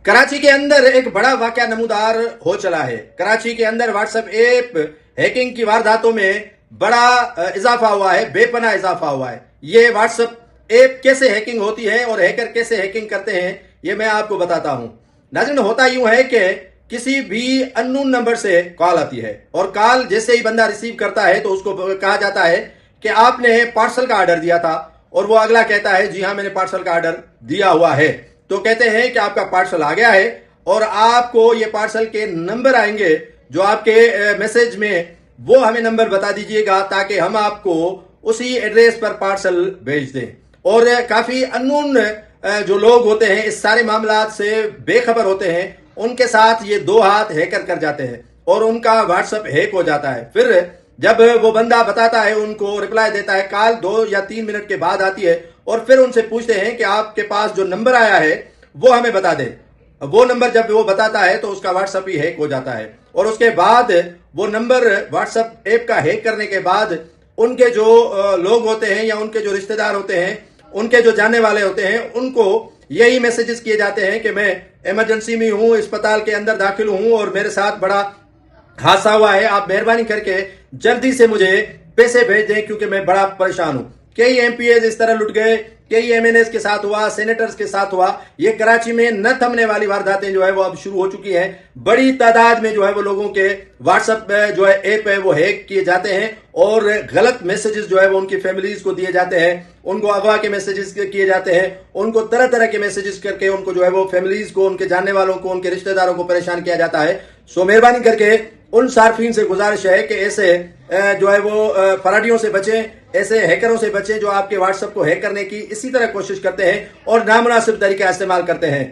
कराची के अंदर एक बड़ा वाकया नमूदार हो चला है। कराची के अंदर व्हाट्सएप ऐप हैकिंग की वारदातों में बड़ा इजाफा हुआ है, बेपनाह इजाफा हुआ है। ये व्हाट्सएप ऐप कैसे हैकिंग होती है और हैकर कैसे हैकिंग करते हैं, ये मैं आपको बताता हूं। नाज़रीन, होता यूं है कि किसी भी अननोन नंबर से कॉल आती है और कॉल जैसे ही बंदा रिसीव करता है तो उसको कहा जाता है कि आपने पार्सल का ऑर्डर दिया था, और वो अगला कहता है जी हाँ मैंने पार्सल का ऑर्डर दिया हुआ है। तो कहते हैं कि आपका पार्सल आ गया है और आपको ये पार्सल के नंबर आएंगे जो आपके मैसेज में, वो हमें नंबर बता दीजिएगा ताकि हम आपको उसी एड्रेस पर पार्सल भेज दें। और काफी अननोन जो लोग होते हैं इस सारे मामलात से बेखबर होते हैं, उनके साथ ये दो हाथ हैकर कर जाते हैं और उनका व्हाट्सएप हैक हो जाता है। फिर जब वो बंदा बताता है, उनको रिप्लाई देता है, कॉल 2 या 3 मिनट के बाद आती है और फिर उनसे पूछते हैं कि आपके पास जो नंबर आया है वो हमें बता दें। वो नंबर जब वो बताता है तो उसका व्हाट्सएप ही हैक हो जाता है और उसके बाद वो नंबर व्हाट्सएप ऐप का हैक करने के बाद उनके जो लोग होते हैं या उनके जो रिश्तेदार होते हैं, उनके जो जानने वाले होते हैं, उनको यही मैसेजेस किए जाते हैं कि मैं इमरजेंसी में हूं, अस्पताल के अंदर दाखिल हूं और मेरे साथ बड़ा हादसा हुआ है, आप मेहरबानी करके जल्दी से मुझे पैसे भेज दें क्योंकि मैं बड़ा परेशान हूं। कई एमपीएस इस तरह लुट गए, कई एमएनएस के साथ हुआ, सेनेटर्स के साथ हुआ। ये कराची में न थमने वाली वारदातें जो है वो अब शुरू हो चुकी हैं। बड़ी तादाद में जो है वो लोगों के व्हाट्सएप जो है ऐप है वो हैक किए जाते हैं और गलत मैसेजेस जो है वो उनकी फैमिलीज को दिए जाते हैं, उनको अगवा के मैसेजेस किए जाते हैं, उनको तरह तरह के मैसेजेस करके उनको जो है वो फैमिलीज को, उनके जानने वालों को, उनके रिश्तेदारों को परेशान किया जाता है। सो मेहरबानी करके उन सार्फिन से गुजारिश है कि ऐसे जो है वो फराडियों से बचें, ऐसे हैकरों से बचें जो आपके व्हाट्सएप को हैक करने की इसी तरह कोशिश करते हैं और नामुनासिब तरीका इस्तेमाल करते हैं।